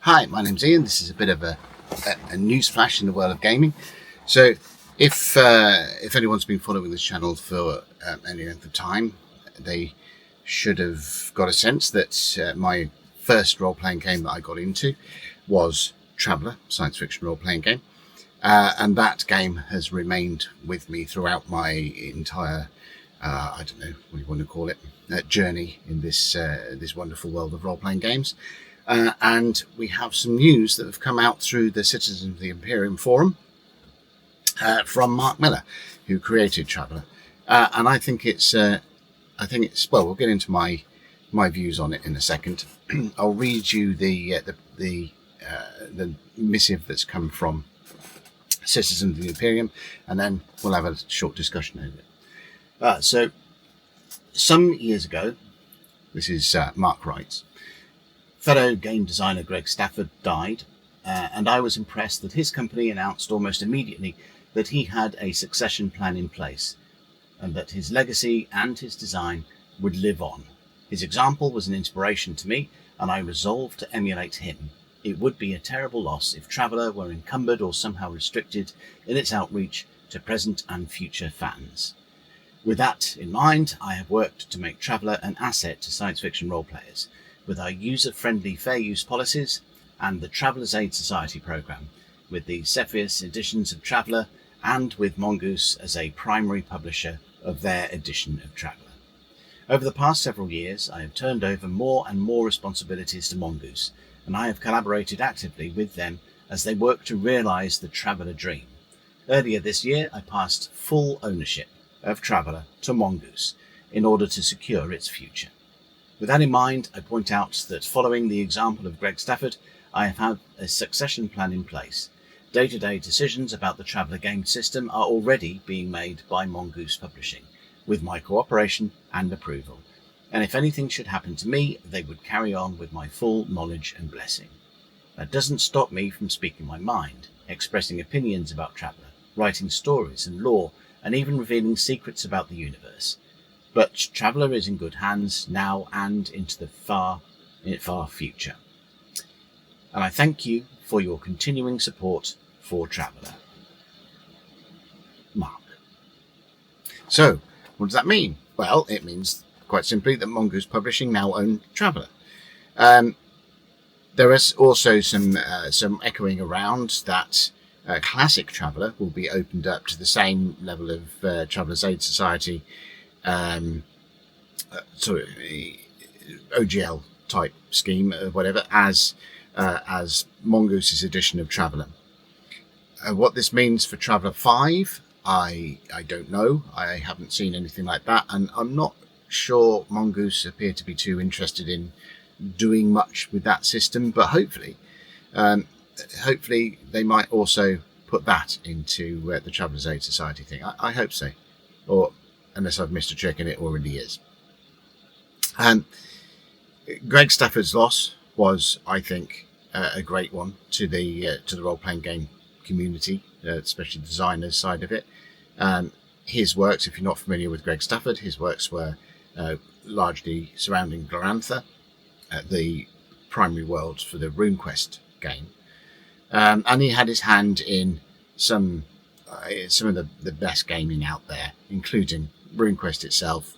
Hi, my name's Ian. This is a bit of a news flash in the world of gaming. So, if anyone's been following this channel for any length of time, they should have got a sense that my first role-playing game that I got into was Traveller, science fiction role-playing game, and that game has remained with me throughout my entire, I don't know what you want to call it, journey in this wonderful world of role-playing games. And we have some news that have come out through the Citizens of the Imperium forum from Marc Miller, who created Traveller. And I think it's well, we'll get into my views on it in a second. I'll read you the missive that's come from Citizens of the Imperium, and then we'll have a short discussion over it. So, some years ago, this is Mark writes, fellow game designer Greg Stafford died, and I was impressed that his company announced almost immediately that he had a succession plan in place, and that his legacy and his design would live on. His example was an inspiration to me, and I resolved to emulate him. It would be a terrible loss if Traveller were encumbered or somehow restricted in its outreach to present and future fans. With that in mind, I have worked to make Traveller an asset to science fiction role players, with our user-friendly fair use policies and the Traveller's Aid Society program, with the Cepheus editions of Traveller, and with Mongoose as a primary publisher of their edition of Traveller. Over the past several years, I have turned over more and more responsibilities to Mongoose, and I have collaborated actively with them as they work to realise the Traveller dream. Earlier this year, I passed full ownership of Traveller to Mongoose in order to secure its future. With that in mind, I point out that following the example of Greg Stafford, I have had a succession plan in place. Day-to-day decisions about the Traveller game system are already being made by Mongoose Publishing, with my cooperation and approval. And if anything should happen to me, they would carry on with my full knowledge and blessing. That doesn't stop me from speaking my mind, expressing opinions about Traveller, writing stories and lore, and even revealing secrets about the universe. But Traveller is in good hands now and into the far future. And I thank you for your continuing support for Traveller. Mark. So, what does that mean? Well, it means quite simply that Mongoose Publishing now own Traveller. There is also some echoing around that classic Traveller will be opened up to the same level of Traveller's Aid Society, OGL type scheme or whatever, as Mongoose's edition of Traveller. What this means for Traveller 5, I don't know. I haven't seen anything like that, and I'm not sure Mongoose appear to be too interested in doing much with that system, but hopefully they might also put that into the Traveller's Aid Society thing. I hope so, or unless I've missed a trick and it already is. Greg Stafford's loss was, I think, a great one to the role-playing game community, especially the designers side of it. His works, if you're not familiar with Greg Stafford, his works were largely surrounding Glorantha, the primary world for the RuneQuest game. And he had his hand in some of the best gaming out there, including RuneQuest itself,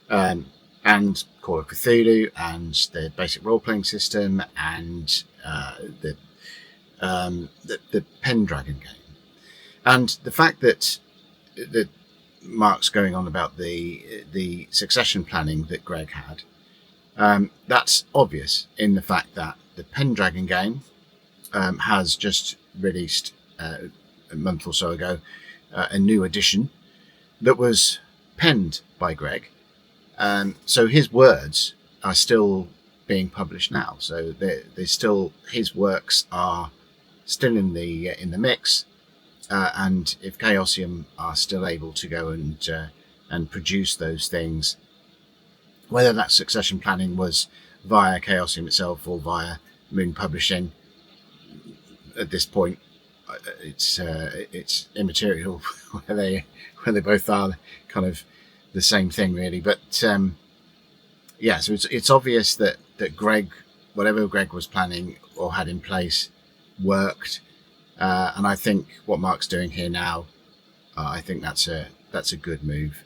and Call of Cthulhu, and the basic role-playing system, and the Pendragon game. And the fact that Mark's going on about the succession planning that Greg had, that's obvious in the fact that the Pendragon game has just released a month or so ago a new edition that was penned by Greg. So his words are still being published now. So they're still, his works are still in the mix. And if Chaosium are still able to go and produce those things, whether that succession planning was via Chaosium itself or via Moon Publishing, at this point, it's immaterial where they both are kind of the same thing, really. But so it's obvious that Greg whatever Greg was planning or had in place worked, and I think what Marc's doing here now, I think that's a good move.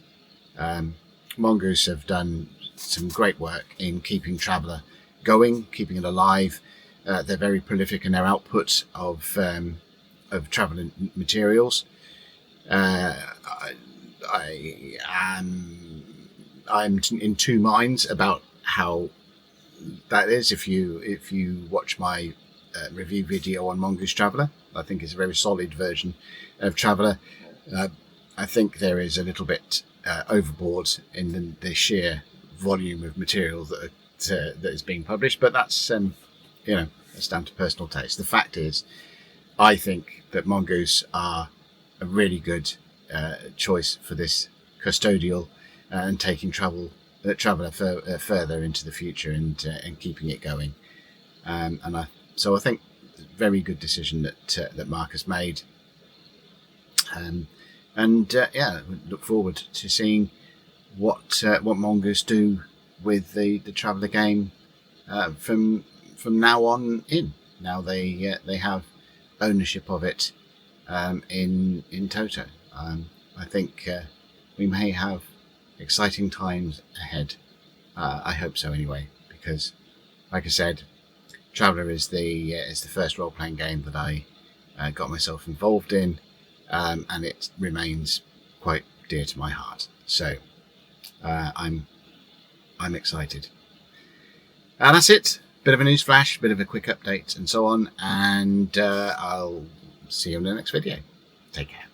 Mongoose have done some great work in keeping Traveller going, keeping it alive. They're very prolific in their output of Traveller materials. I'm in two minds about how that is. If you watch my review video on Mongoose Traveller, I think it's a very solid version of Traveller. I think there is a little bit overboard in the sheer volume of material that is being published, but that's that's down to personal taste. The fact is, I think that Mongoose are a really good choice for this custodial and taking Traveller further into the future and keeping it going. So I think it's a very good decision that Marc has made. Look forward to seeing what Mongoose do with the Traveller game from now on in. Now they have ownership of it in toto. I think we may have exciting times ahead. I hope so anyway, because, like I said, Traveller is the first role-playing game that I got myself involved in, and it remains quite dear to my heart. So I'm excited. And that's it. Bit of a news flash, bit of a quick update, and so on. And I'll see you in the next video. Take care.